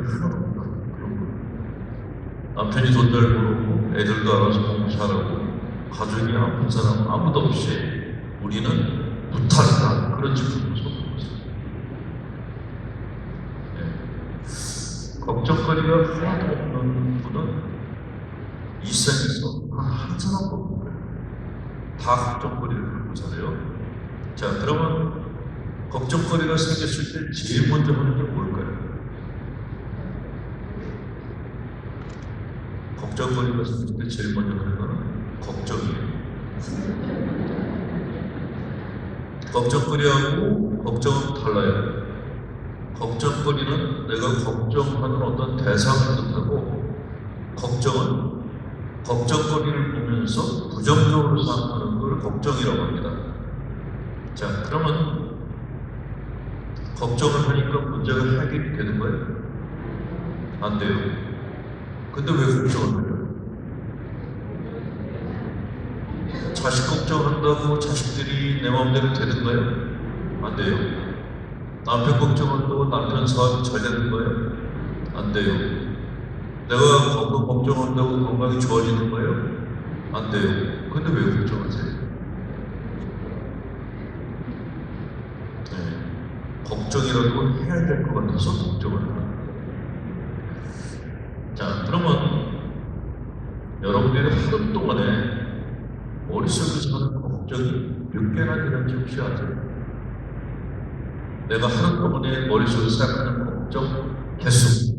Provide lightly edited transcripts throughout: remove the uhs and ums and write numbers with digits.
하나도 없다. 그런 거. 남편이 돈 잘 벌고 애들도 알아서 공부 잘하고 가족이 아픈 사람 아무도 없이 우리는 무탈하다. 그런 측면으로 속는 거죠. 네. 걱정거리가 하나도 없는 분은 이 세상에서 한 사람도 없는 거예요. 다 걱정거리를 갖고 살아요. 자, 그러면 걱정거리가 생겼을 때 제일 먼저 하는 게 뭘까요? 걱정거리가 생겼을 때 제일 먼저 하는 거는 걱정이에요. 걱정거리하고 걱정은 달라요. 걱정거리는 내가 걱정하는 어떤 대상을 뜻하고, 걱정은 걱정거리를 보면서 부정적으로 생각하는 걸 걱정이라고 합니다. 자, 그러면 걱정을 하니까 문제가 해결이 되는 거예요? 안 돼요. 근데 왜 걱정을 해요? 자식 걱정한다고 자식들이 내 마음대로 되는 거예요? 안 돼요. 남편 걱정한다고 남편 사업이 잘 되는 거예요? 안 돼요. 내가 건강 걱정한다고 건강이 좋아지는 거예요? 안 돼요. 근데 왜 걱정하세요? 네. 걱정이라도 해야 될 것 같아서 걱정을 합니다. 자, 그러면 여러분들이 하루 동안에 머릿속에서 하는 걱정이 몇 개나 되는지 혹시 아세요? 내가 하루 동안에 머릿속에서 생각하는 걱정 개수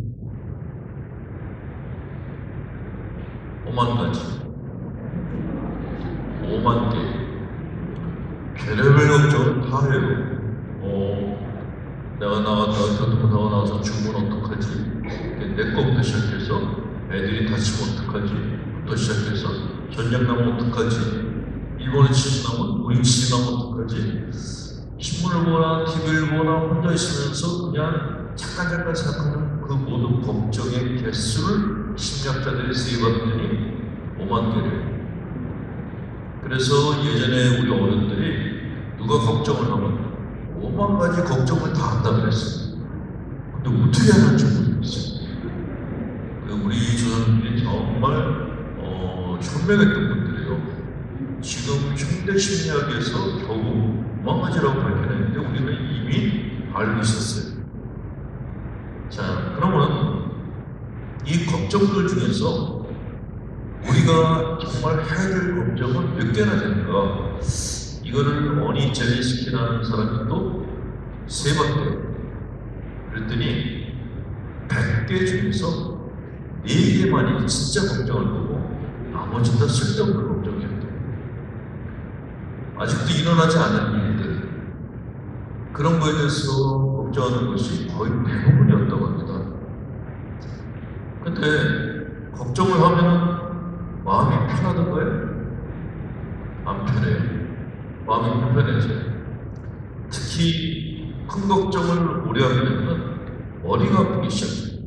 5만 가지, 5만 개. 별의별 걱정을 다 해요. 내가 교통사고 나와서 죽으면 어떡하지? 내 거부터 시작해서 애들이 다치면 어떡하지? 부터 시작해서 전쟁 나면 어떡하지? 일본에 지진 나면 우리 지진 나면 어떡하지? 신문을 보거나 TV를 보거나 혼자 있으면서 그냥 잠깐 생각하는 그 모든 걱정의 개수를 심리학자들이 세봤더니 5만 개래요. 그래서 예전에 우리 어른들이 누가 걱정을 하면 5만 가지 걱정을 다 한다 그랬어요. 근데 어떻게 하는지 모르겠어요. 우리 조상들이 정말 현명했던 분들이에요. 지금 현대 심리학에서 겨우 5만 가지라고 밝혀냈는데 우리는 이미 알고 있었어요. 자, 그러면 이 걱정들 중에서 우리가 정말 해야 될 걱정은 몇 개나 되는가? 이거를 어니 제리스키라는 사람이 또 세봤대요. 그랬더니 100개 중에서 4개만이 진짜 걱정을 하고 나머지는 다 쓸데없는 걱정이었대요. 아직도 일어나지 않은 일들, 그런 거에 대해서 걱정하는 것이 거의 대부분이었다고 합니다. 근데 걱정을 하면 마음이 편하던가요? 안 편해요. 마음이 불편해져요. 특히 큰 걱정을 오래 하게 되면 머리가 아프기 시작해요.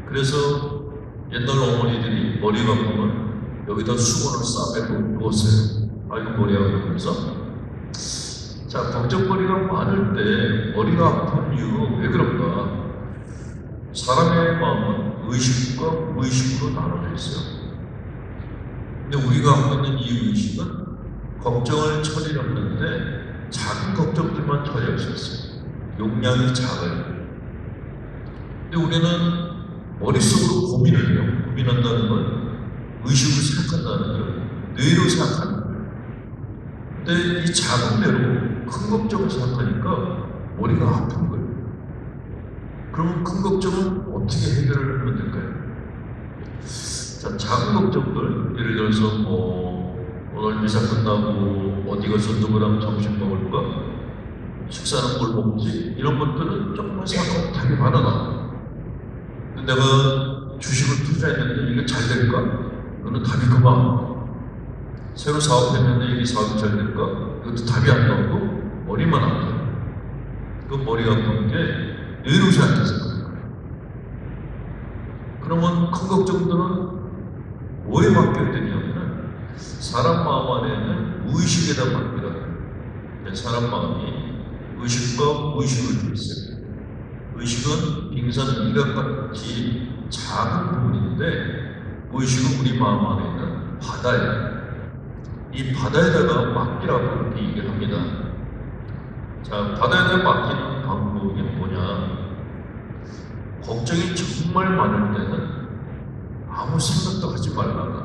그래서 옛날 어머니들이 머리가 아프면 여기다 수건을 싸매고 누웠어요. 아이고 머리 아프면서. 자, 걱정거리가 많을 때 머리가 아픈 이유 왜 그런가? 사람의 마음은 의식과 무의식으로 나눠져 있어요. 근데 우리가 갖고 있는 이 의식은 걱정을 처리하는데 작은 걱정들만 처리할 수 있어요. 용량이 작아요. 근데 우리는 머릿속으로 고민을 해요. 고민한다는 건 의식으로 생각한다는 거예요. 뇌로 생각하는 거예요. 근데 이 작은 뇌로 큰 걱정을 생각하니까 머리가 아픈 거예요. 그러면 큰 걱정은 어떻게 해결을 하면 될까요? 자, 작은 걱정들, 예를 들어서 오늘 미사 끝나고 어디 가서 누구랑 점심 먹을까? 식사는 뭘 먹지? 이런 것들은 조금만 생각하면 답이 많아. 근데 내가 주식을 투자했는데 이게 잘 될까? 그거는 답이 그만. 새로 사업했는데 이게 사업이 잘 될까? 이것도 답이 안 나오고 머리만 아파요. 그 머리가 아픈 게 뇌로 생각해서 그런 거예요. 그러면 큰 걱정들은 뭐에 맡겨야 되냐면 사람 마음 안에는 무의식에다 맡기라. 사람 마음이 의식과 무의식을 좀 있어요. 의식은 빙산 미각같이 작은 부분인데 의식은 우리 마음 안에 있는 바다예요. 이 바다에다가 맡기라고 이렇게 얘기를 합니다. 자, 바다에다 맡기는 방법이 뭐냐? 걱정이 정말 많을 때는 아무 생각도 하지 말라.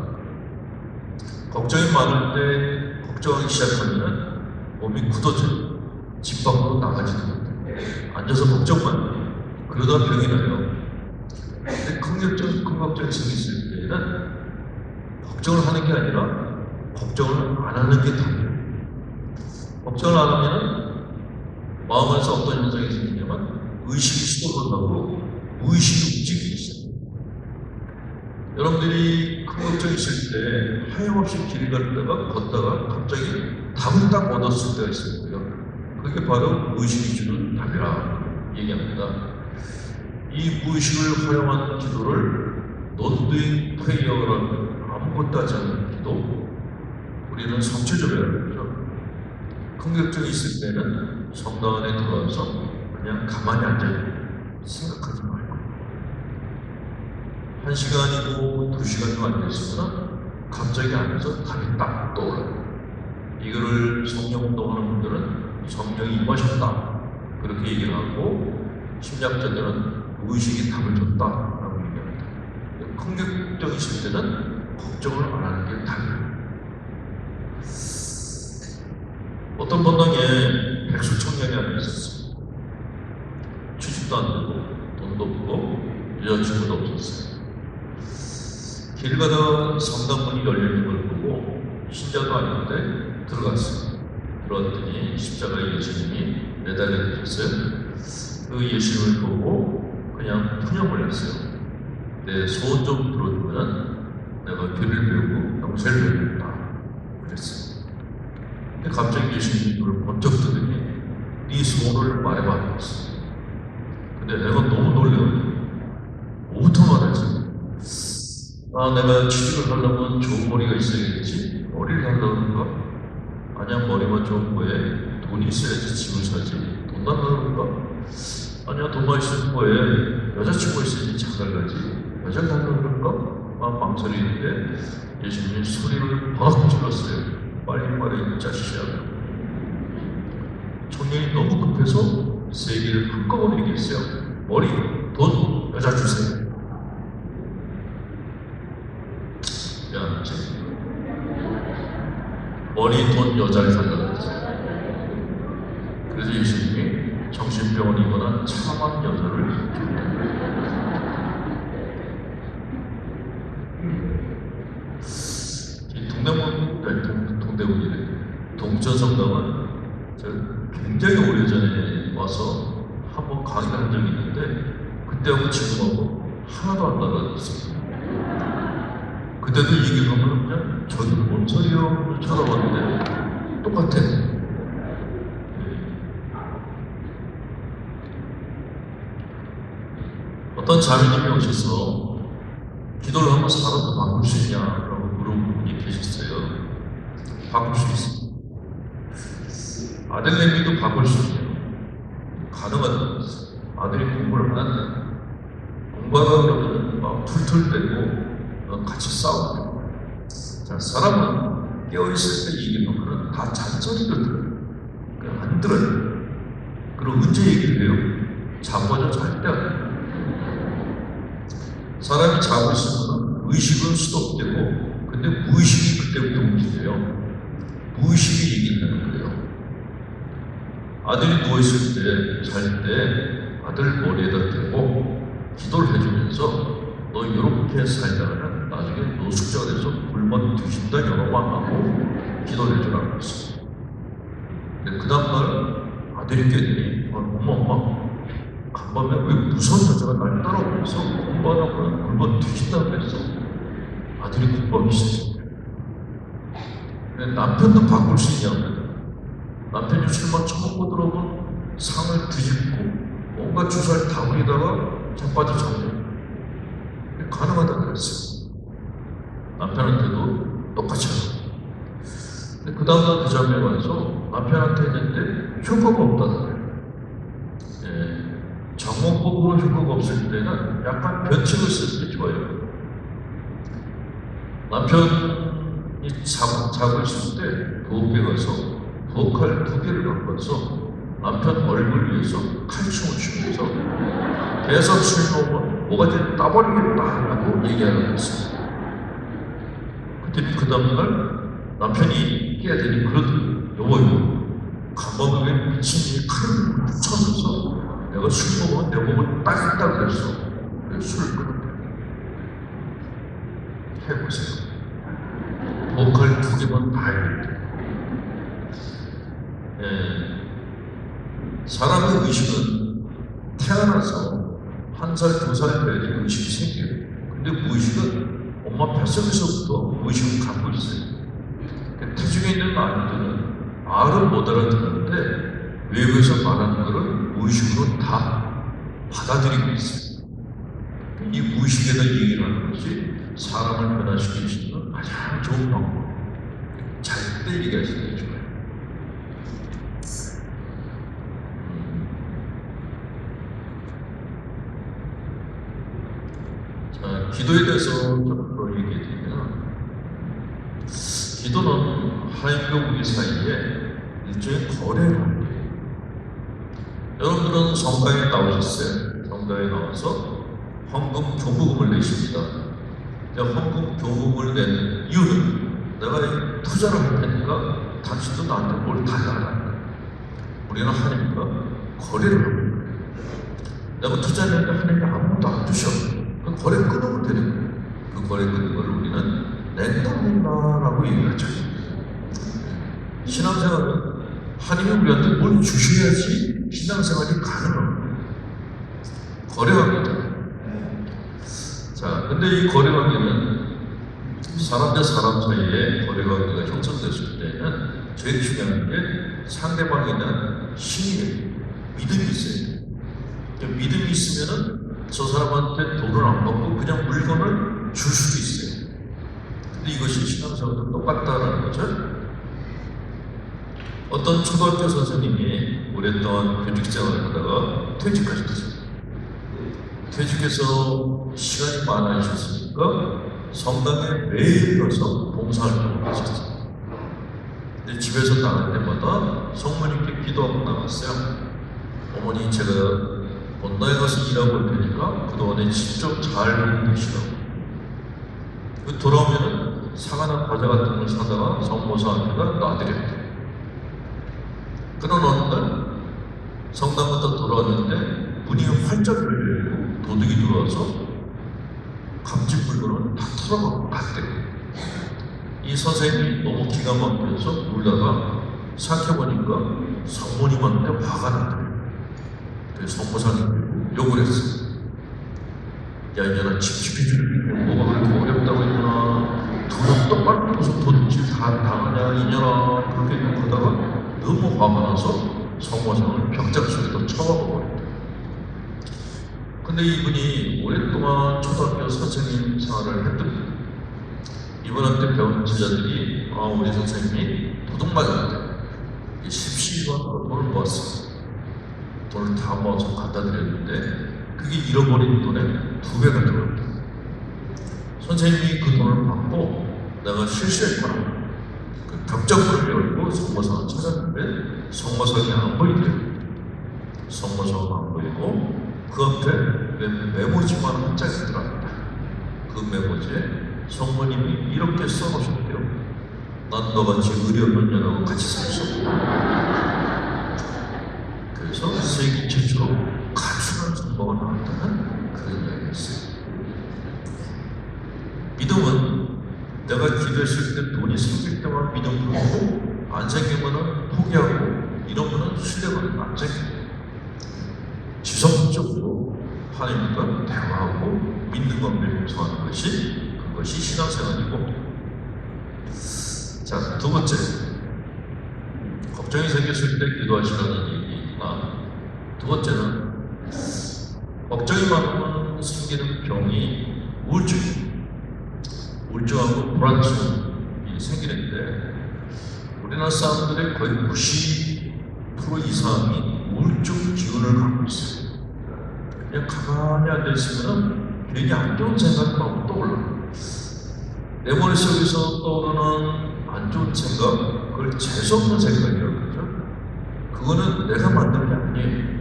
걱정이 많을 때 걱정하기 시작하면 몸이 굳어져요. 집 밖으로 나가지도 못해요. 앉아서 걱정만 해요. 그러다 병이 나요. 근데 긍정적인 생기 있을 때는 걱정을 하는 게 아니라 걱정을 안 하는 게 답이에요. 걱정을 안 하면 마음에서 어떤 현상이 생기냐면 의식이 시도를 하고 무의식이 움직이기 시작해요. 여러분들이 큰 걱정 있을 때 하염없이 길 걷다가 갑자기 답을 딱 얻었을 때가 있을 거예요. 그게 바로 무의식이 주는 답이라 얘기합니다. 이 무의식을 활용한 기도를 논두잉 프레이어라는 아무것도 하지 않는 기도, 우리는 성취적이라고 그러죠. 큰 걱정이 있을 때는 성당 안에 들어와서 그냥 가만히 앉아요. 생각하지 말고 1시간이고 2시간도 앉아있으면 갑자기 앉아서 답이 딱 떠올라요. 이거를 성령 운동하는 분들은 성령이 임하셨다 그렇게 얘기를 하고, 심리학자들은 의식이 답을 줬다라고 얘기합니다. 큰 걱정이 있을 때는 걱정을 안 하는 게 답이에요. 어떤 번당에 백수 청년이 앉아 있었어요. 취직도 안 되고 돈도 없고 여자친구도 없었어요. 길 가다가 성당문이 열리는 걸 보고 신자도 아닌데 들어갔어요. 들어왔더니 십자가에 예수님이 매달려 계셨어요. 그 예수님을 보고 그냥 푸념을 했어요. 내 소원 좀 들어주면 내가 교리를 배우고 영세를 배우겠다 그랬어요. 근데 갑자기 예수님이 눈을 번쩍 뜨더니 네 소원을 말해봐 그랬어요. 근데 내가 너무 놀래요. 뭐부터 말하지? 내가 취직을 하려면 좋은 머리가 있어야겠지? 머리를 하려고 그런가? 아니야, 머리만 좋은 거에 돈이 있어야지 집을 사지. 돈 달라고 그런가? 아니야, 돈만 있을 거에 여자친구 있어야지 장가를 가지. 여자를 달라고 그런가? 망설이는데 예수님이 소리를 막 질렀어요. 빨리 말해, 이 자식이야. 청년이 너무 급해서 세 개를 한꺼번에 얘기했어요. 머리, 돈, 여자 주세요. 야, 머리, 돈, 여자를 달라고 했어요. 그래서 예수님이 정신병원이거나 참한 여자를 이 동대문이래. 동천성당은 굉장히 오래전에 와서 한번 강의를 한 적이 있는데 그때하고 지금하고 하나도 안 달라졌어요. 그때도 얘기를 하면 그냥 저기 뭔 소리요? 쳐다봤는데 똑같아. 어떤 자매님이 오셔서 기도를 하면 사람도 바꿀 수 있냐라고 물어본 분이 계셨어요. 바꿀 수 있어요. 아들내미도 바꿀 수 있어요. 가능하다고 했어요. 아들이 공부를 안 한다. 공부하다 그러면 막 툴툴대고 같이 싸우고. 자, 사람은 깨어있을 때 얘기하면 다 잔소리를 들어요. 그냥 안 들어요. 그럼 언제 얘기를 해요? 자고 잘 때 아니에요. 사람이 자고 있으면 의식은 스톱되고, 근데 무의식이 그때부터 움직여요. 무의식이 얘기를 하는 거예요. 아들이 누워있을 때, 잘 때 아들 머리에다 대고 기도를 해주면서 너 이렇게 살다가는 나중에 노숙자가 돼서 굶어 뒤진다 여러 번 하고 기도를 해주라고 했어요. 근데 그 다음날 아들이 깨더니 엄마 간밤에 왜 무서운 여자가 날 따라오면서 공부하다가 굶어 뒤진다고 했어. 아들이 공부하기 시작했어요. 근데 남편도 바꿀 수 있냐면 남편이 술만 처먹고 들어오면 상을 뒤집고 뭔가 주사를 다 부리다가 자빠져 잠들어요. 가능하다고 그랬어요. 남편한테도 똑같이 하고. 근데 그 다음날 그 자매가 와서 남편한테 했는데 효과가 없다는 거예요. 예, 정목법으로 효과가 없을 때는 약간 변칙을 쓸 때 좋아요. 남편이 자고 있을 때 부엌에 가서 부엌칼 2개를 갖고 와서 남편 얼굴 위에서 칼춤을 추면서 계속 술 먹으면 뭐가 따버리겠다라고 얘기하는 거였어요. 그랬더니 그 다음날 남편이 깨야 되니 그러더니 여보 감옥에 미친 이 칼을 쳐서 내가 술 먹으면 내 몸을 따겠다 그랬어. 그래서 술을 끊었대. 해보세요. 보컬 2개만 다 해야 돼. 사람의 의식은 태어나서 1살, 2살 돼야지 의식이 생겨요. 근데 무의식은 엄마 뱃속에서부터 의식을 갖고 있어요. 태중에 있는 아이들은 말은 못 알아듣는데 외부에서 말하는 것을 무의식으로 다 받아들이고 있어요. 이 무의식에다 얘기를 하는 것이 사람을 변화시킬 수 있는 가장 좋은 방법. 잘때 얘기하시는 게 좋아요. 자, 기도에 대해서 좀 더 얘기해 드리면, 기도는 하나님과 우리 사이에 일종의 거래 관계예요. 여러분들은 성당에 나오셨어요. 성당에 나와서 헌금 교부금을 내십니다. 헌금 교부금을 내는 이유는 내가 투자를 할 테니까 당신도 나한테 뭘 달라는. 우리는 하나님과 거래를 합니다. 내가 투자했는데 하나님이 아무것도 안 주셔. 그 거래 끊으면 되는 거예요. 그 거래 끊는 걸 우리는 낸다라고 얘기하죠. 신앙생활은 하나님이 우리한테 뭘 주셔야지 신앙생활이 가능합니다. 거래관계다. 자, 근데 이 거래관계는 사람 대 사람 사이에 거래관계가 형성됐을 때는 제일 중요한 게 상대방에 대한 신뢰, 믿음이 있어요. 믿음이 있으면은 저 사람한테 돈을 안 받고 그냥 물건을 줄 수도 있어요. 근데 이것이 신앙생활도 똑같다라는 거죠. 어떤 초등학교 선생님이 오랫동안 교직생활을 하다가 퇴직하셨어요. 퇴직해서 시간이 많아지셨으니까 성당에 매일 가서 봉사활동을 하셨어요. 근데 집에서 나갈 때마다 성모님께 기도하고 나갔어요. 어머니, 제가 본당에 가서 일하고 올 테니까 그동안에 집 좀 잘 보시라고. 돌아오면은 사과나 과자 같은 걸 사다가 성모사한테가 놔드렸대요. 그런 어느 날 성당부터 돌아왔는데 문이 활짝 열리고 도둑이 들어와서 감집 물건을 다 털어가고 갔대요. 이 선생님이 너무 기가 막혀서 울다가 생각해보니까 성모님한테 화가 났대요. 그래서 성모사님 욕을 했어요. 야, 이년아, 찝찝해주는 게 뭐가 그렇게 어렵다고 했구나. 돈은 똑바로 벌어서 도둑질 다 당하냐, 이년아. 그렇게 욕하다가 너무 화가 나서 성모상을 벽장 속에다 쳐박아버렸다. 근데 이분이 오랫동안 초등학교 선생님 생활을 했던 이분한테 배운 제자들이 우리 선생님이 도둑 맞았대. 10시간 돈을 모았어. 돈을 다 모아서 갖다 드렸는데 그게 잃어버린 돈의 2배가 들어왔다. 선생님이 그 돈을 받고 내가 실수했구나. 그 벽장문을 열고 성모상을 찾았는데 성모상이 안 보이대요. 성모상은 안 보이고 그 앞에 메모지만 한 장이 들어갑니다. 그 메모지에 성모님이 이렇게 써놓으셨대요. 난 너같이 의리 없는 년하고 같이 살 수 없다. 그래서 세계 최초로 가출한 성모가 나왔다는 그런 이야기였어요. 믿음은 내가 기도했을 때 돈이 생길 때만 믿음 품고 안 생기면 포기하고 이러면 신뢰가 안 생겨요. 지속적으로 하나님과 대화하고 믿는 것을 용서하는 그것이 신앙생활이고, 자, 두 번째, 걱정이 생겼을 때 기도하시라는 얘기이구나. 두 번째는 걱정이 많으면 생기는 병이 우울증하고 불안증이 생기는데 우리나라 사람들의 거의 90% 이상이 우울증 기운을 갖고 있어요. 그냥 가만히 앉아있으면 괜히 안 좋은 생각이 막 떠올라. 내 머릿속에서 떠오르는 안 좋은 생각, 그걸 재수없는 생각이라고 그러죠. 그거는 내가 만든 게 아니에요.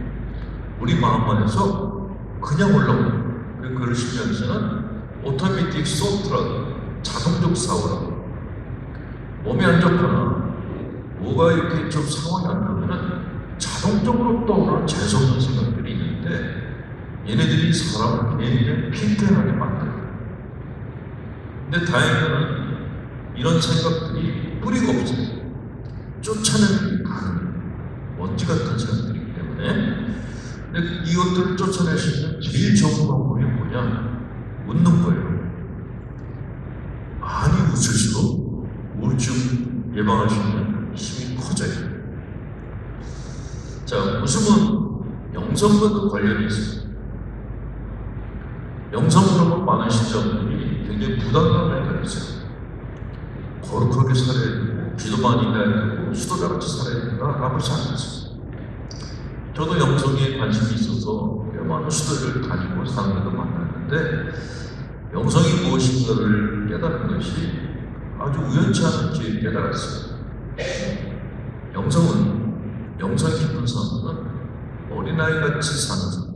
우리 마음 안에서 그냥 올라오는. 그걸 심리학에서는 오토매틱 소프트라고, 자동적 사고라고. 몸이 안 좋거나 뭐가 이렇게 좀 상황이 안 좋으면 자동적으로 떠오르는 재수없는 생각들이 있는데, 얘네들이 사람을 굉장히 핀텐하게 만들어요. 근데 다행히는 이런 생각들이 뿌리가 없어요. 쫓아내는 가는 먼지 같은 생각들이기 때문에. 근데 이것들을 쫓아낼 수 있는 제일 좋은 방법이 뭐냐? 웃는 거예요. 많이 웃을수록 우울증 예방할 수 있는 힘이 커져요. 자, 웃음은 영성과도 관련이 있어요. 영성으로 보면 많은 신자분들이 굉장히 부담감을 가졌어요. 거룩하게 살아야 되고, 기도 많이 해야 되고, 수도자같이 살아야 된다라고 생각했어요. 저도 영성에 관심이 있어서 꽤 많은 수도를 다니고 사람들도 만났는데, 영성이 무엇인가를 깨닫는 것이 아주 우연치 않은 기회에 깨달았어요. 영성 깊은 사람은 어린아이같이 사는 사람,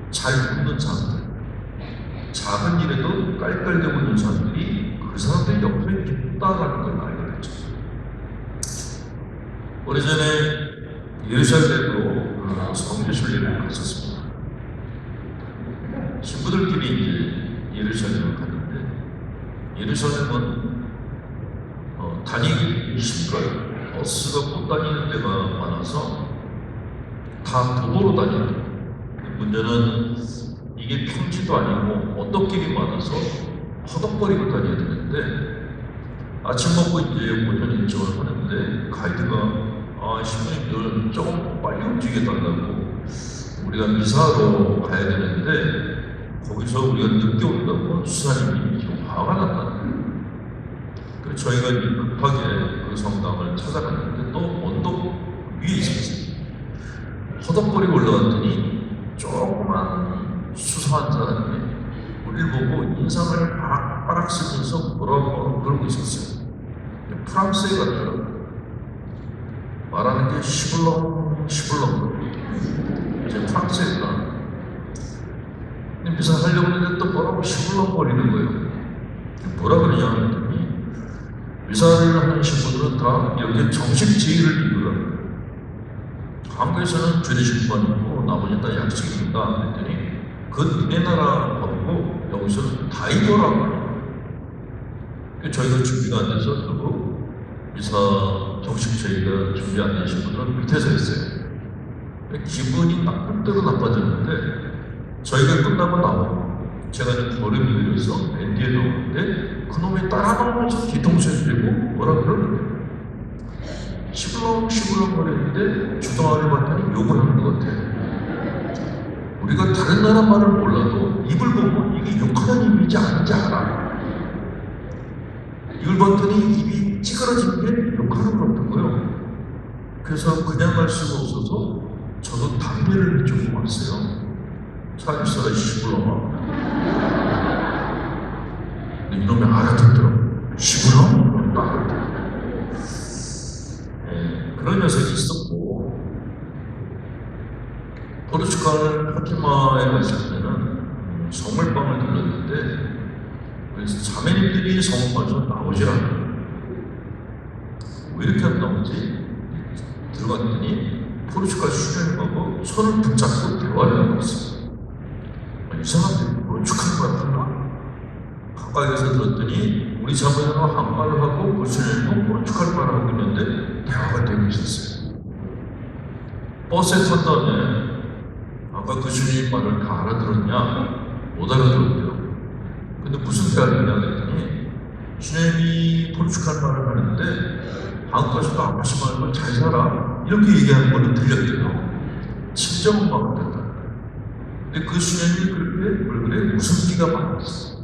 잘 웃는 사람들, 작은 일에도 깔깔대고 웃는 사람들이 그 사람들이 영성이 깊다라는 걸 알게 됐죠. 오래전에 예루살렘으로 성교순례를 갔었습니다. 친구들끼리 이제 예루살렘을 갔는데, 예루살렘은 다니기 힘들어요. 버스가 못 다니는 데가 많아서 다 도보로 다니는. 문제는 이게 평지도 아니고 언덕길이 많아서 허덕거리고 다녀야 되는데, 아침 먹고 이제 오전 일정을 하는데 가이드가 신부님들 조금 빨리 움직여달라고, 우리가 미사로 가야 되는데 거기서 우리가 늦게 온다고 수사님이 좀 화가 났다는 거예요. 그래서 저희가 급하게 그 성당을 찾아갔는데 또 언덕 위에 있었어요. 허덕거리고 올라갔더니 조그만 수상한 사람이 우리를 보고 인상을 바락바락 쓰면서 뭐라고 그러고 있었어요. 프랑스에 갔더라고요. 말하는 게 시블렁 이제 프랑스에 가. 근데 미사 하려고 했는데 또 뭐라고 시블렁거리는 거예요. 뭐라 그러냐 했더니, 미사를 하는 신부들은 다 이렇게 정식 제의를 이루더라고요. 한국에서는 죄례식만 있고 나머지는 다 약식입니다 했더니, 그건 니네 나라 법이고 여기서는 다 이겨라고 해요. 저희가 준비가 안 돼서 그리고 미사 정식 제의가 준비 안 되신 분들은 밑에서 했어요. 기분이 나쁠 대로 나빠졌는데, 저희가 끝나고 나오고 제가 좀 걸음이 느려서 밴디에 넣었는데 그놈이 따라가면서 뒤통수에 들고 뭐라 그러는 거예요. 시블렁 거리는데 주동아를 봤더니 욕을 하는 것 같아요. 우리가 다른 나라 말을 몰라도 입을 보면 이게 욕하는 입이지 아닌지 알아. 입을 봤더니 입이 찌그러진 게 욕하는 것 같은 거예요. 그래서 그냥 갈 수가 없어서 저도 담배를 좀 왔어요. 사실상 시블렁아. 근데 이놈이 알아듣더라고. 시블렁? 그런 녀석이 있었고, 포르투갈 파티마에 갔을 때는 성물빵을 들렀는데, 그래서 자매님들이 성물빵 좀 나오질 않아요. 왜 이렇게 안 나오지? 들어갔더니 포르투갈 수련하고 손을 붙잡고 대화를 하고 있어요. 이 사람들이 포르투갈 같은가? 가까이에서 들었더니 우리 자매는 한말을 하고 그 수련하고 포르투갈 말을 하고 있는데 대화가 되고 있었어요. 버스에 탄 다음에 아까 그 주님 말을 다 알아들었냐? 못 알아들었대요. 근데 무슨 대화를 했냐 했더니, 주님이 포르투갈 말을 하는데 한국에서도 아버지 말고 잘 살아 이렇게 얘기하는 걸로 들렸대요. 친정은 마음을 됐다. 근데 그 수녀님이 그렇게 뭘 그래? 웃음기가 많았어.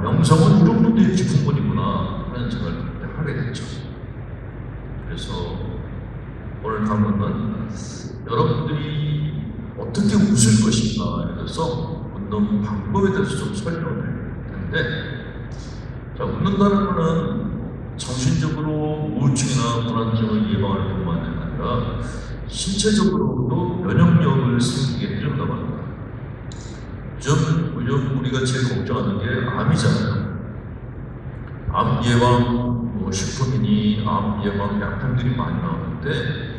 영성은 이런 분들이 깊은 분이구나 하는 생각을 그때 하게 됐죠. 그래서 오늘 가면은 여러분들이 어떻게 웃을 것인가에 대해서 웃는 방법에 대해서 좀 설명을 할 텐데, 자, 웃는다는 것은 정신적으로 우울증이나 불안증을 예방할 뿐만 아니라 신체적으로도 면역력을 생기게 해준다고 합니다. 요즘 우리가 제일 걱정하는 게 암이잖아요. 암 예방 식품이니 암 예방 약품들이 많이 나오는데,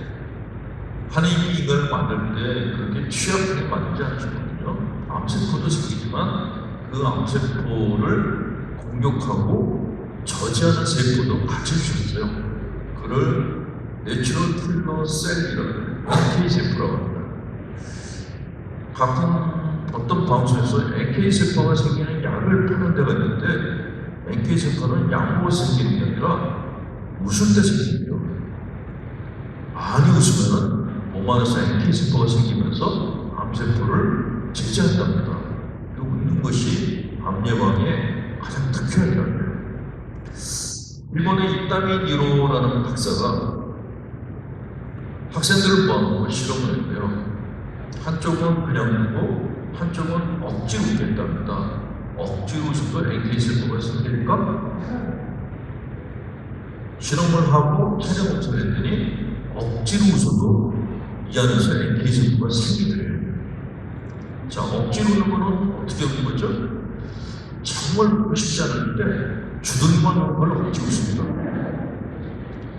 한의이 이걸 만들 때 그렇게 취약하게 만들지 않거든요. 암세포도 생기지만 그 암세포를 공격하고 저지하는 세포도 가질 수 있어요. 그걸 내추럴 킬러 셀이라는 NK 세포라고 합니다. 가끔 어떤 방송에서 NK 세포가 생기는 약을 파는 데가 있는데, NK 세포는 약으로 생기는 게 아니라 웃을 때 생깁니다. 많이 웃으면은 몸 안에서 NK 세포가 생기면서 암세포를 제지한답니다. 그 웃는 것이 암 예방에 가장 특효약이라고 해요. 일본의 이타미 니로라는 박사가 학생들을 모아놓고 실험을 했고요. 한쪽은 그냥 웃고 한쪽은 억지로 웃겠답니다. 억지로 웃어도 NK 세포가 생길까? 실험을 하고 촬영 검사를 했더니 억지로 웃어도 이 안에서 NK 세포가 생기더래요. 자, 억지로 웃는 거는 어떻게 웃는 거죠? 정말 웃고 싶지 않은데 주둥이만 웃는 걸 억지로 웃습니다.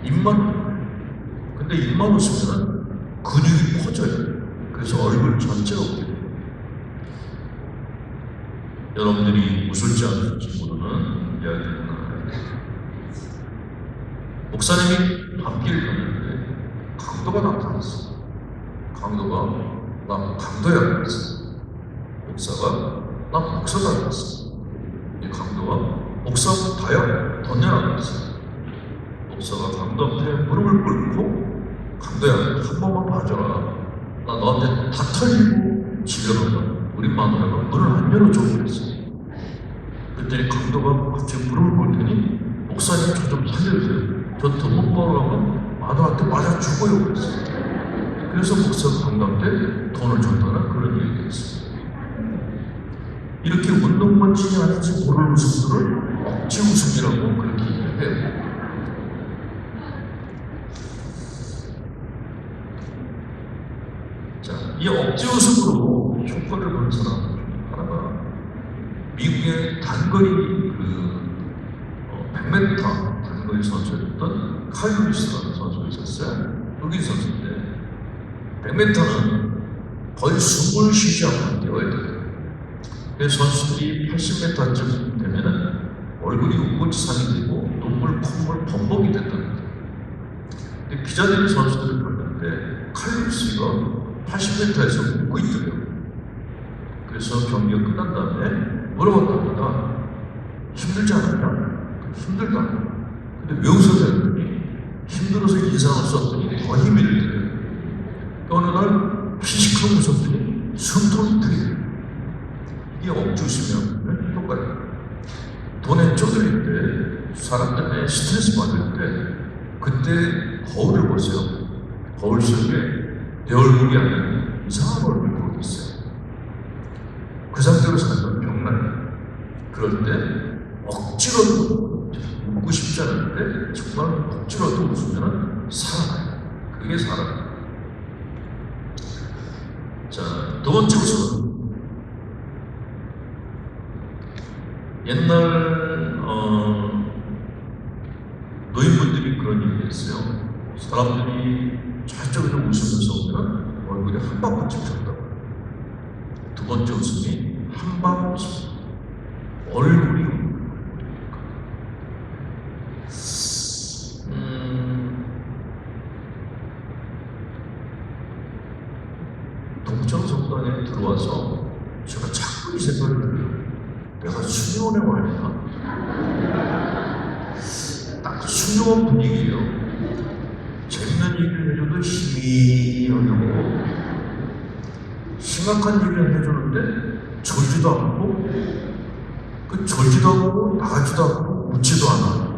입만 웃어요. 근데 입만 웃으면 근육이 커져요. 그래서 얼굴 전체가 웃게 돼요. 여러분들이 웃을지 안 웃을지 모르는 이야기를 나눠요. 목사님이 밤길을 갔는데 강도가 나타났어. 나 강도야 그랬어. 목사가 나 목사다 그랬어. 이 강도가 목사 다야 던져라 그랬어. 목사가 강도 앞에 무릎을 꿇고, 강도야 한 번만 봐줘라. 나 너한테 다 털리고 집에 가면 우리 마누라가 문을 안 열어줘 그랬어. 그랬더니 강도가 갑자기 무릎을 꿇더니 목사님 저 좀 살려주세요. 저 돈 못 벌어가면 마누라한테 맞아 죽어요 그랬어. 그래서 목사가 강도한테 돈을 줬다는 그런 얘기가 있어요. 이렇게 웃는 건지 아닌지 모르는 웃음들을 억지 웃음이라고 그렇게 얘기해요. 자, 이 억지 웃음으로 효과를 보는 사람 하나가 미국의 단거리 100m 단거리 선수였던 칼 루이스라는 선수가 있었어요. 흑인 선수인데 100m는 거의 숨을 쉬지 않고 뛰어야 돼요. 그래서 선수들이 80m쯤 되면은 얼굴이 웃고지상이 되고 눈물, 콧물, 범벅이 된답니다. 근데 기자들이 선수들을 봤는데 칼 루이스가 80m에서 웃고 있더래요. 그래서 경기가 끝난 다음에 물어봤답니다. 힘들지 않았냐? 힘들다. 근데 왜 웃었냐 했더니 힘들어서 인상을 썼더니 더 힘이 들더래요. 어느 날 피식하고 웃었더니 숨통이 트이더래요. 이게 억지 웃으면 효과예요. 돈에 쪼들릴 때, 사람 때문에 스트레스 받을 때, 그때 거울을 보세요. 거울 속에 내 얼굴이 아닌 이상한 얼굴이 보고 있어요. 그 상태로 살면 병나요. 그럴 때 억지로도 웃고 싶지 않은데 정말 억지로도 웃으면 살아나요. 그게 살아나요. 자, 두 번째 웃음은 옛날 노인분들이 그런 얘기를 했어요. 사람들이 저쪽에서 웃으면서 오면 얼굴이 한 방울쯤 졌다고. 두 번째 웃음이 한 방울 웃음. 얼굴이 동정성당에 들어와서 제가 자꾸 이 생각을 들어요. 내가 수녀원에 와야 되나? 딱 수녀원 분위기예요. 재밌는 얘기를 해줘도 힘이 어려워. 심각한 얘기를 해주는데 졸지도 않고, 그 졸지도 않고 나가지도 않고 웃지도 않아.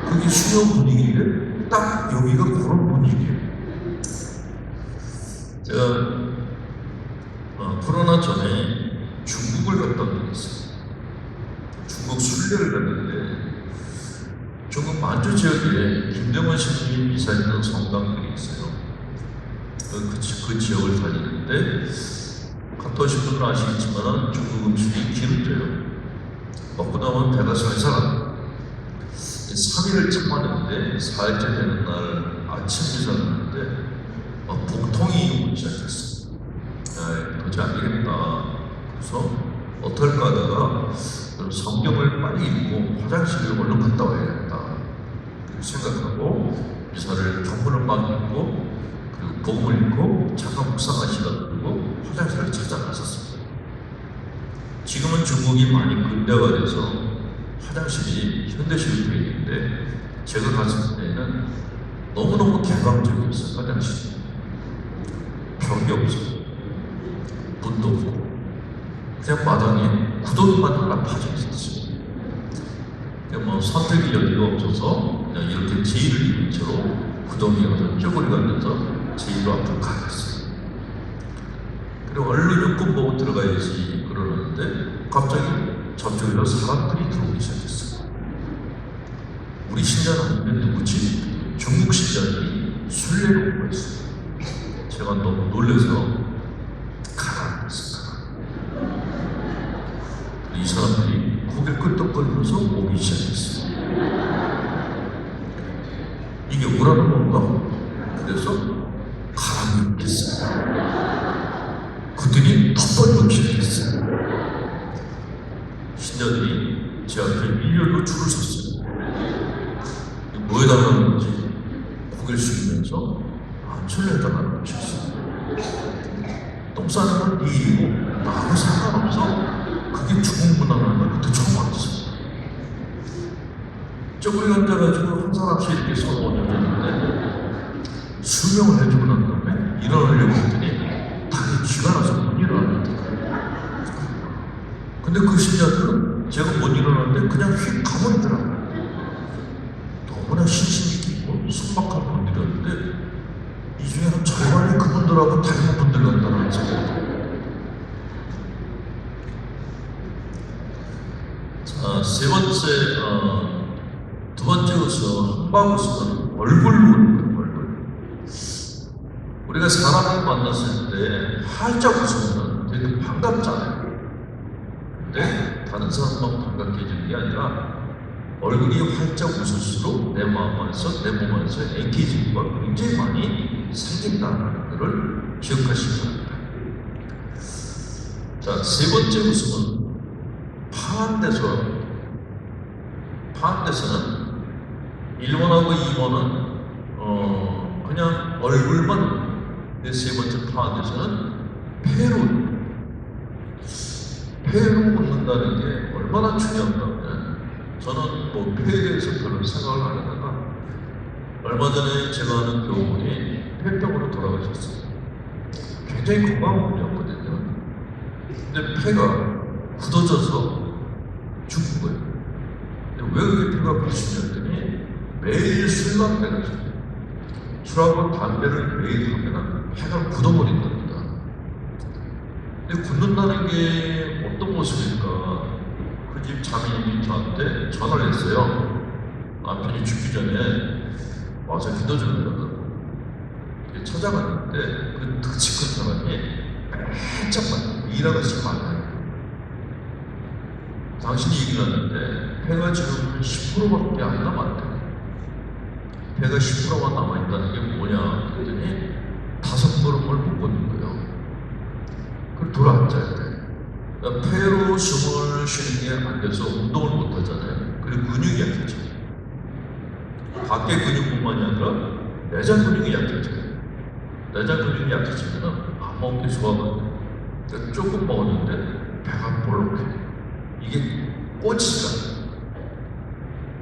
그게 수녀원 분위기인데 딱 여기가 그런 분위기예요. 제가 코로나 전에 중국을 갔다 온 적이 있어요. 중국 순례를 갔는데 중국 만주 지역에 김정은 스님이 미사했던 성당들이 있어요. 그 지역을 다니는데 갔다 오신 분은 아시겠지만 중국 음식이 기름져요. 먹고 나면 배가 살살 3일을 참았는데 4일째 되는 날 아침 미사를 하는데 복통이 오기 시작했어요. 도저히 안 되겠다. 그래서 어떨까 하다가 성경을 빨리 읽고 화장실을 얼른 갔다 와야겠다 생각하고 미사를 경문을 막 읽고 그리고 복음을 읽고 잠깐 묵상하시다 그리고 화장실을 찾아 나섰습니다. 지금은 중국이 많이 근대화 돼서 화장실이 현대식으로 되어 있는데 제가 갔을 때는 너무너무 개방적이었어요. 화장실이 벽이 없어요. 문도 없고 그냥 마당에 구덩이만 하나 파져 있었어요. 뭐 선택의 여지가 없어서 그냥 이렇게 제의를 입은 채로 구덩이에 가서 쪼그려 가면서 제의로 앞으로 가겠어요. 그리고 얼른 육군 보고 들어가야지 그러는데 갑자기 저쪽에서 사람들이 들어오기 시작했어요. 우리 신자는 아닌데 누구지? 중국 신자들이 순례로 오고 있어요. 제가 너무 놀라서 가라 그랬어요. 이 사람들이 고개를 끄덕거리면서 오기 시작했어요. 이게 뭐라는 건가? 그래서 가라고 했어요. 그들이 덮어놓기 시작했어요. 신자들이 제 앞에 일렬로 줄을 섰어요. 뭐 해달라는 건지 고개를 숙이면서 순례해달라는 것이었어요. 똥 싸는 건 네 일이고 나하고 상관없어. 그게 중국 문화라는 걸 그때 처음 알았어요. 쪼그리 앉아가지고 한 사람씩 이렇게 서고 앉았는데 수명을 해주고 난 다음에 일어나려고 했더니 다리 쥐가 나서 못 일어나는 거예요. 근데 그 신자들은 제가 못 일어났는데 그냥 휙 가버리더라고요. 너무나 신신 있고 순박한 분들이었는데 이 중에 한 절반이 그분들하고 다른 분들 같다는 생각이 세 번째, 두 번째 웃음, 한방 웃음은 얼굴로 웃는 얼굴. 우리가 사람을 만났을 때 활짝 웃으면 되게 반갑잖아요. 근데 다른 사람만 반갑게 해주는 게 아니라 얼굴이 활짝 웃을수록 내 마음 안에서 내 몸 안에서 애기질과 굉장히 많이 생긴다는 것을 기억하시기 바랍니다. 자, 세 번째 웃음은 파한대서는 1번하고 2번은 그냥 얼굴만 세 번째 파한대서는 폐로 웃는다는 게 얼마나 중요한가면 저는 뭐 폐에 대해서 별로 생각을 안 하다가 얼마 전에 제가 아는 교우분이 폐병으로 돌아가셨어요. 굉장히 건강한 분이었거든요. 근데 폐가 굳어져서 죽은 거예요. 근데 왜 그렇게 폐가 굳으시냐 했더니 매일 술만 빼가지고 술하고 담배를 매일 하면 폐가 굳어버린답니다. 근데 굳는다는 게 어떤 모습일까? 그 집 자매님이 저한테 전화를 했어요. 남편이 죽기 전에 와서 기도주려고 찾아갔는데 그 득치 큰 사람이 반짝만 일하고 있으면 안 돼요. 당신이 얘기를 하는데 폐가 지금 한 10%밖에 안 남았대요. 폐가 10%만 남아있다는 게 뭐냐 했더니 5걸음을 못 걷는 거예요. 그걸 돌아앉아야 돼. 그러니까 폐로 숨을 쉬는 게 안 돼서 운동을 못 하잖아요. 그리고 근육이 약해져요. 밖에 근육뿐만이 아니라 내장 근육이 약해져요. 내장 근육이 약해지면 안 먹기 좋아하거든요. 그러니까 조금 먹었는데 배가 볼록해. 이게 꽂히잖아요.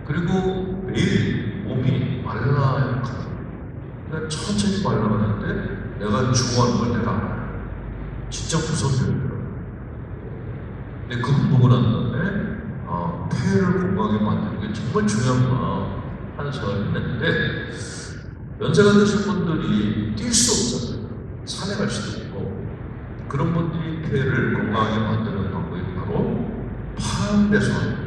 그리고 매일 몸이 말라요. 그러니까 천천히 말라가는데 내가 좋아하는 걸 내가 알아요. 진짜 무섭더라고요. 근데 그거 보고 난 다음에 폐를 건강하게 만드는 게 정말 중요하구나 하는 생각을 했는데 연세가 드신 분들이 뛸 수 없잖아요. 산에 갈 수도 있고 그런 분들이 폐를 건강하게 만드는 방법이 바로 파한대소입니다.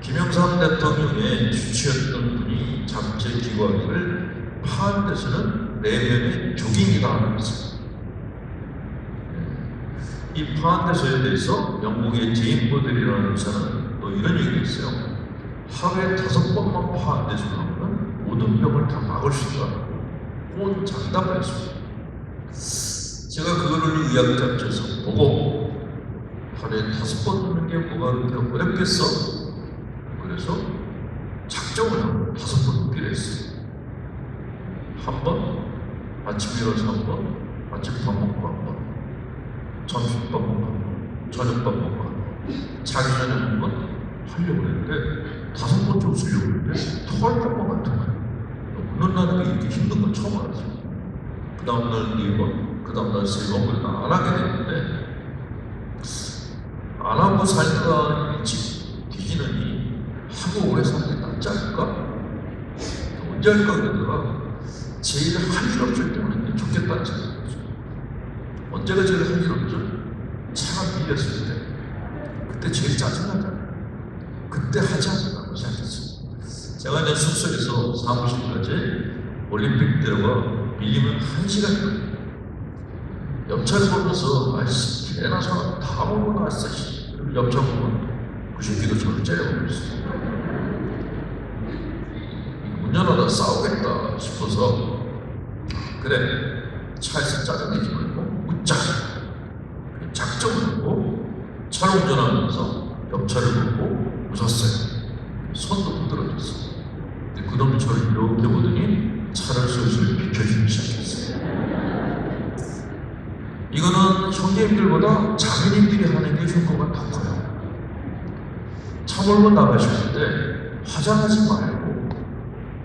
김영삼 대통령의 주치였던 분이 잡채 기과학을 파한대소는 내면의 조깅이다 하는 것입니다. 이 파한대소에 대해서 영국의 제인 버들이라는 의사는 또 이런 얘기가 있어요. 하루에 5번만 파한대소를 하면 모든 병을 다 막을 수 있다고 온 장담을 했습니다. 제가 그거를 의학 잡지에서 보고 하루에 5번 하는 게 뭐가 그렇게 어렵겠어? 그래서 작정을 하고 5번 눕기로 했어요. 한 번, 아침 일어나서 한 번, 아침 밥 먹고 한 번, 점심밥 먹고 한 번, 저녁밥 먹고 한 번, 자기 전에 한 번 하려고 했는데 5번째 쓰려고 했는데 토할 것만 같은 거예요. 운동하는 게 이렇게 힘든 건 처음 알았어요. 그 다음날 2번, 그 다음날 3번, 그래도 안 하게 됐는데 안 하고 살까 일찍 뒤지느니 하고 오래 사는 게 낫지 않을까? 언제 할까 그러다가 제일 할 일 없을 때는 좋겠다는 생각이 들었어요. 언제가 제일 할 일 없죠? 차가 밀렸을 때. 그때 제일 짜증나잖아요. 그때 하지 않는다고 생각했어요. 제가 이제 숙소에서 사무실까지 올림픽 대로가 밀리면 1시간이거든요. 옆차를 보면서 아이씨 개나 소나 다 먹고 나왔어. 옆차 보면 그 새끼도 저를 째려보고 있어요. 운전하다 싸우겠다 싶어서 그래 차에서 짜증내지 말고 웃자 작정을 하고 차를 운전하면서 옆차를 보고 웃었어요. 손도 흔들어줬어요. 근데 그놈이 저를 이렇게 보더니 차를 슬슬 비켜주기 시작했어요. 이거는 형제님들보다 자매님들이 하는 게 효과가 더 커요. 차 몰고 나가실 때 화장하지 말고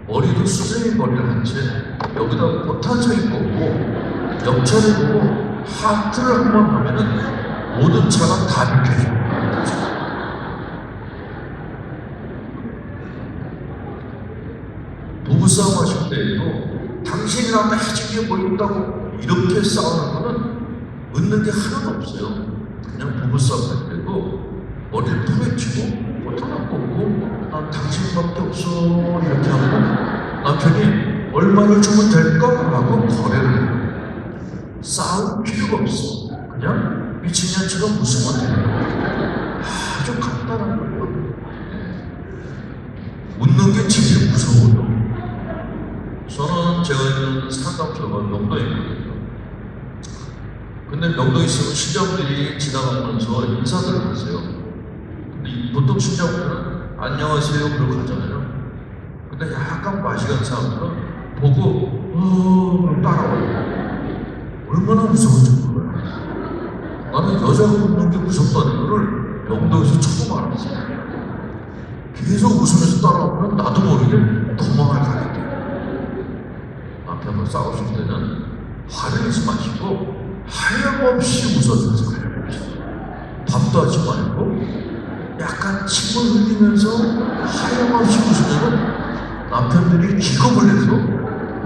머리도 수세미 머리를 한 채 여기다 보탄성이 꽂고 옆차를 보고 하트를 한번 하면은 모든 차가 다 비켜줘요. 부부싸움 하실 때에도 당신이랑 해준 게 뭐 있다고 이렇게 싸우는 거는 웃는 게 하나도 없어요. 그냥 부부싸움 할 때도 머리를 풀어치고 보탄을 꽂고 난 당신밖에 없어 이렇게 하고 남편이 얼마를 주면 될까? 하고 거래를 해요. 싸울 필요가 없어. 그냥 미친년처럼 웃으면 돼요. 아주 간단한 거예요. 웃는 게 제일 무서워요. 저는 제가 있는 상담소가 명동이거든요. 근데 명동에 있으면 신자분들이 지나가면서 인사들을 하세요. 근데 보통 신자분들은 안녕하세요 그러고 가잖아요. 근데 약간 맛이 간 사람들은 보고 따라와요. 얼마나 무서운지 몰라요. 나는 여자가 웃는 게 무섭다는 거를 명동에서 처음 알았어요. 계속 웃으면서 따라오면 나도 모르게 도망을 가게 돼요. 남편과 싸우실 때는 화를 내지 마시고 하염없이 웃어주면서 가요. 밥도 하지 말고 약간 침을 흘리면서 하염없이 웃으면 남편들이 기겁을 해서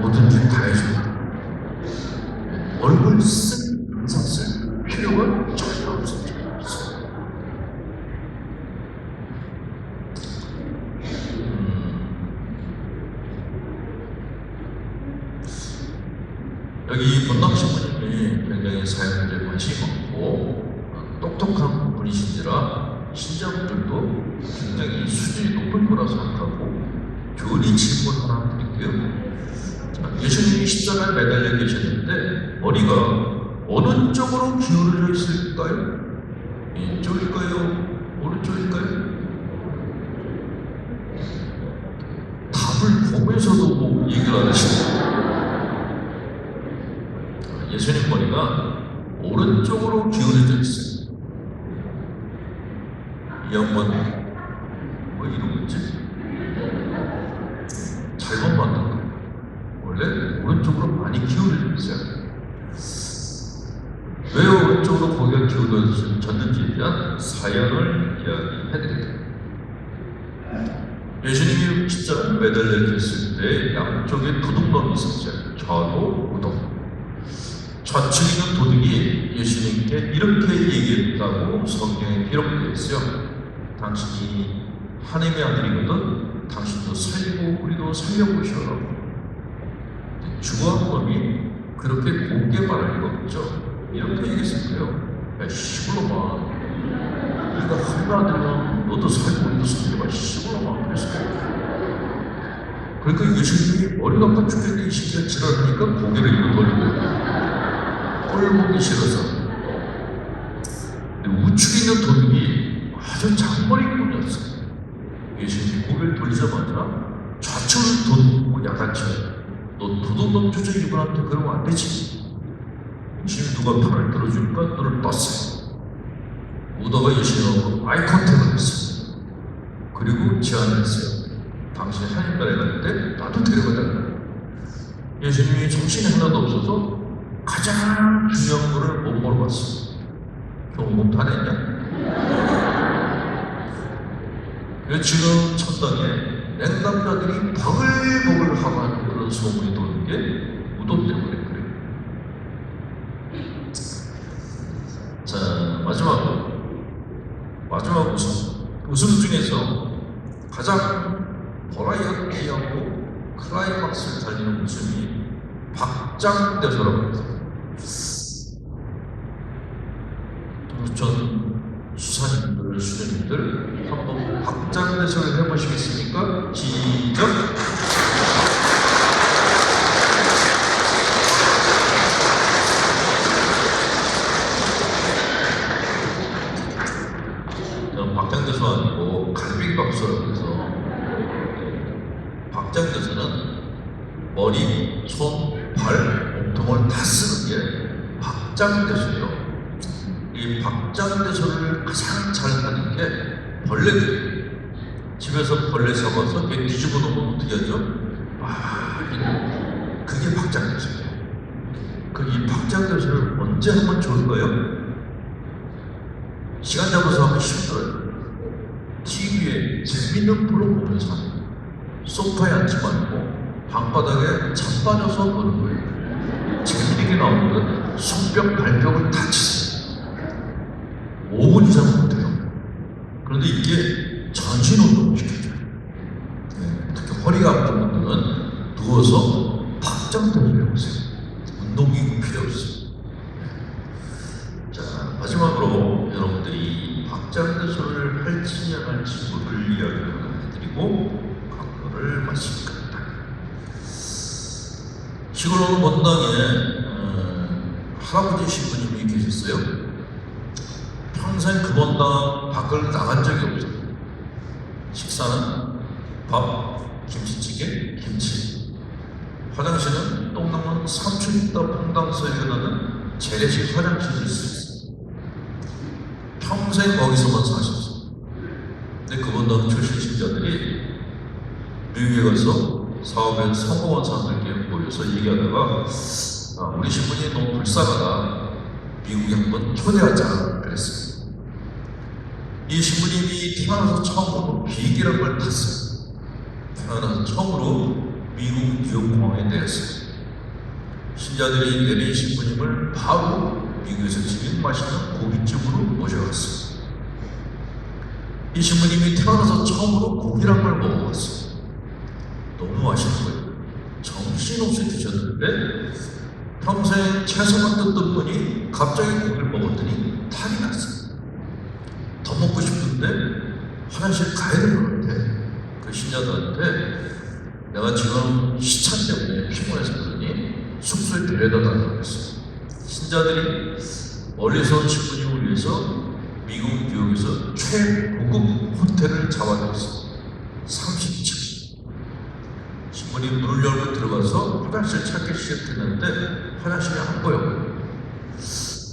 뭐든지 다 해줘요. 얼굴 쓸, 인상 쓸 필요가 전혀 없어요. 여기 본당신부님이 굉장히 사회문제에 관심이 많고 똑똑한 분이신지라 신자분들도 굉장히 수준이 높을 거라 생각하고 교리 질문 하나 드릴게요. 예수님이 십자가에 매달려 계셨는데 머리가 어느 쪽으로 기울어져 있을까요? 왼쪽일까요? 오른쪽일까요? 답을 보면서도 뭐 얘기를 안 하시네요. 예수님 머리가 오른쪽으로 기울어져 있어요. 이 양반 뭐 이러고 있지? 잘못 만든 거예요. 원래 오른쪽으로 많이 기울어져 있어요. 왜 오른쪽으로 고개가 기울어졌는지에 대한 사연을 이야기해드릴게요. 예수님이 십자가에 매달려 계셨을 때 양쪽에 도둑놈이 있었어요. 좌도 우도. 좌측에 있는 도둑이 예수님께 이렇게 얘기했다고 성경에 기록되어 있어요. 당신이 하나님의 아들이거든 당신도 살리고 우리도 살려보시라고. 주한 놈이 그렇게 곱게 말할 리가 없죠. 이렇게 얘기했을 거예요. 야 시골로마, 네가 하나님 아들이면 너도 살고 우리도 살려봐 시골로마. 그랬어요. 그러니까 예수님이 머리가 아파 죽겠는데 이 시기가 지나니까 고개를 이렇게 돌리고 꼴 보기 싫어서. 우측에 있는 도둑이 아주 장머리꾼이었어요. 예수님이 고개를 돌리자마자 좌측을 도둑고 야단쳐요. 너 도둑놈 주제 이분한테 그러면 안 되지. 예수님이 누가 팔을 들어주니까 눈을 떴어요. 오다가 예수님하고 아이 컨택을 했어요. 그리고 제안을 했어요. 당신이 하나님 나라에 갈 때 나도 데려가달라. 예수님이 정신이 하나도 없어서 가장 중요한 거를 못 물어봤어. 경험 못하냈냐? 그래서 지금 천당에 냉담자들이 버글버글 하는 그런 소문이 도는 게 무덤 때문에 그래요. 자, 마지막 웃음 중에서 가장 버라이어티하고 클라이막스를 달리는 웃음이 박장대소라고 합니다. 전 수사님들, 수녀님들 한번 박장대소를 해보시겠습니까? 시작! 저는 박장대소 아니고 갈비박수라고 해서 박장대소는 머리, 손, 발, 몸통을 다 쓰는 게 박장대소예요. 이 박장대소를 가장 잘하는 게 벌레들이에요. 집에서 벌레 잡아서 걔 뒤집어 놓으면 어떻게 하죠? 그게 박장대소예요. 이 박장대소를 언제 하면 좋을까요? 시간 잡아서 하면 힘들어요. TV에 재밌는 프로 보면서 소파에 앉지 말고 방바닥에 자빠져서 보는 거예요. 재밌게 나오면 손뼉 발뼉을 다 치세요. 5분 이상 못해요. 그런데 이게 전신 운동을 시켜줘요. 특히 허리가 아픈 분들은 누워서 박장대소를 해보세요. 운동기구 필요 없어요. 자, 마지막으로 여러분들이 박장대소를 할지 안 할지 모를 이야기를 해드리고 강론을 마칠 겁니다. 시골 어느 본당에 할아버지 신부님이 계셨어요. 평생 그 본당 밖을 나간 적이 없어요. 식사는 밥, 김치찌개, 김치. 화장실은 똥남은 3층 있다 본당 소리가 나는 재래식 화장실일 수 있어요. 평생 거기서만 사셨어요. 근데 그 본당 출신 신자들이 미국에 가서 사업에 성공한 사람들께 모여서 얘기하다가 우리 신부님이 너무 불쌍하다. 미국에 한번 초대하자 그랬어요. 이 신부님이 태어나서 처음으로 비행기라는 걸 탔어요. 태어나서 처음으로 미국 뉴욕공항에 내렸어요. 신자들이 내린 신부님을 바로 미국에서 지금 맛있는 고깃집으로 모셔갔어요. 이 신부님이 태어나서 처음으로 고기란 걸 먹어봤어요. 너무 맛있는 거예요. 정신없이 드셨는데 평생 채소만 뜯던 분이 갑자기 고기를 먹었더니 탈이 났어요. 더 먹고 싶은데 화장실 가야 될 것 같아. 그 신자들한테 내가 지금 시차 때문에 피곤해서 그러니 숙소에 데려다 달라고 했어요. 신자들이 멀리서 온 신부님을 위해서 미국 뉴욕에서 최고급 호텔을 잡아줬어요. 30층. 신부님 문을 열고 들어가서 화장실 찾기 시작했는데 화장실이 안 보여.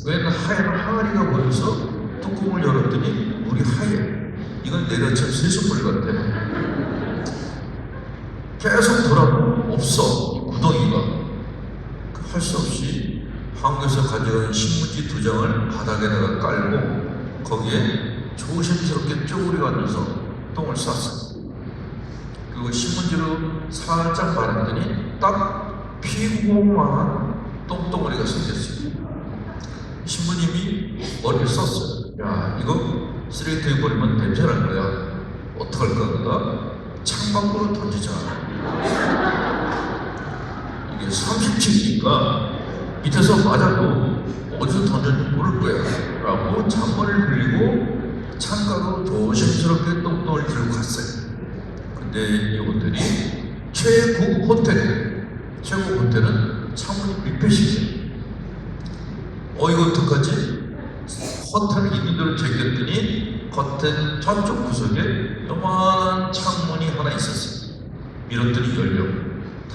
웬 하얀 항아리가 보여서 뚜껑을 열었더니 물이 하얘. 이건 내려친 세수물 같아. 계속 돌아보면 없어. 이 구덩이가. 할 수 없이 한국에서 가져온 신문지 2장을 바닥에다가 깔고 거기에 조심스럽게 쪼그려 앉아서 똥을 쌌어. 그리고 신문지로 살짝 말았더니 딱 피구공만한 똥덩어리가 생겼어요. 신부님이 머리를 썼어요. 야, 이거 쓰레기통에 버리면 냄새 날 거야. 어떡할까 그러다 창밖으로 던지자. 이게 30층이니까 밑에서 맞아도 어디서 던졌는지 모를 거야 라고 잔머리를 굴리고 창가로 조심스럽게 똥덩어리를 들고 갔어요. 근데 이 호텔이 최고 호텔은 창문이 밀폐식이에요. 이거 어떡하지? 호텔 이민들을 제꼈더니 겉에 저쪽 구석에 요만한 창문이 하나 있었어요. 밀었더니 열려.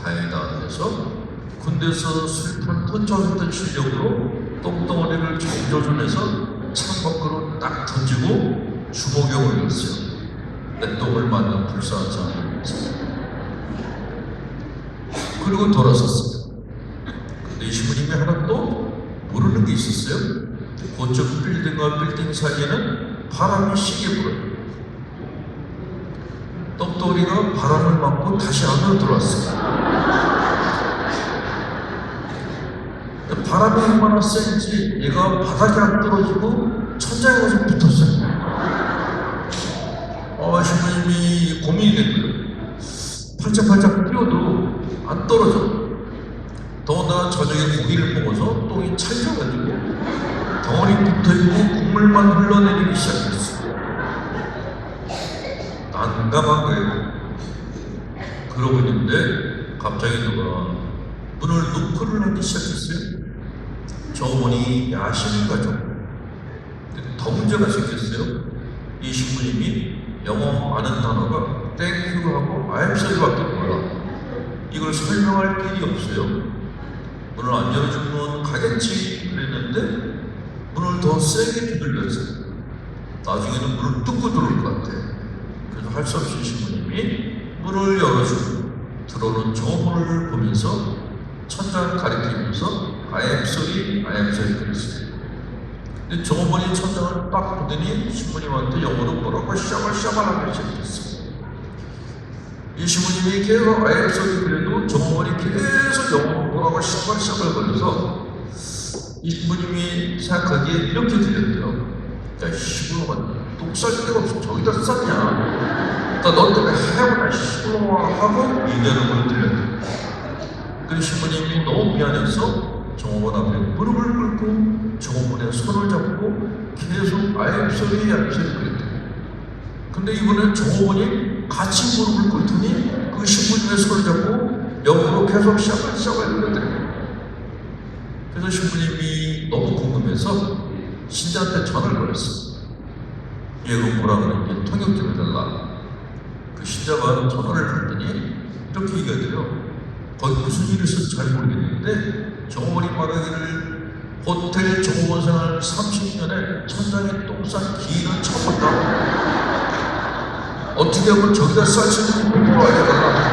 다행이다 해서 군대에서 술탄 던져왔던 실력으로 똥덩어리를 조준해서 창밖으로 딱 던지고 주먹에 올렸어요. 내 똥을 맞는 불쌍한 사람이었어요. 그리고 돌아섰어요. 근데 이 신부님이 하나 또 모르는 게 있었어요. 그쪽 빌딩과 빌딩 사이에는 바람이 시게 불어요. 똥덩어리가 바람을 맞고 다시 안으로 들어왔어요. 바람이 얼마나 센지 얘가 바닥에 안 떨어지고 천장에 가서 붙었어요. 신부님이 고민이 된 거예요. 팔짝팔짝 뛰어도 안 떨어져. 더군다나 저녁에 고기를 먹어서 똥이 찰져가지고 덩어리 붙어있고 국물만 흘러내리기 시작했어요. 난감한 거예요. 그러고 있는데 갑자기 누가 문을 노크를 하기 시작했어요. 저 어머니 야식을 가져. 더 문제가 생겼어요. 이 신부님이 영어 아는 단어가 땡큐하고 I'm sorry밖에 몰라. 이걸 설명할 길이 없어요. 문을 안 열어주면 가겠지 그랬는데 문을 더 세게 두들렸어요. 나중에는 문을 뚫고 들어올 것 같아요. 그래서 할 수 없이 신부님이 문을 열어주고 들어오는 저 문을 보면서 천장 가리키면서 I am sorry 그랬어요. 근데 저 어머니 천장을 딱 보더니 신부님한테 영어로 뭐라고 샤발샤발하기 시작했어요. 이 신부님이 계속 I am sorry 그래도 저 어머니 계속 영어로 뭐라고 샤발샤발 거려서 이 신부님이 생각하기에 이렇게 들렸대요. 야, 시부로가 똥쌀 데가 없어. 저기다 쌌냐? 나 너 때문에 해보나 시부로가 하고 얘기하는 걸 들렸대요. 그 신부님이 너무 미안해서 정어머니 앞에 무릎을 꿇고 정어머니의 손을 잡고 계속 I am sorry 그랬대요. 근데 이번엔 정어머니 같이 무릎을 꿇더니 그 신부님의 손을 잡고 영어로 계속 샤발샤발 그랬대요. 그래서 신부님이 너무 궁금해서 신자한테 전화를 걸었어. 얘가 뭐라 그러는지 통역 좀 해달라. 그 신자가 전화를 받더니 이렇게 얘기하더래요. 거기 무슨 일이 있어서 잘 모르겠는데 정어머니 말하기를 호텔 정어머니 생활 30년에 천장에 똥 싼 기인은 처음 봤다. 어떻게 하면 저기다 쌀 수 있는지 보고 알려달라.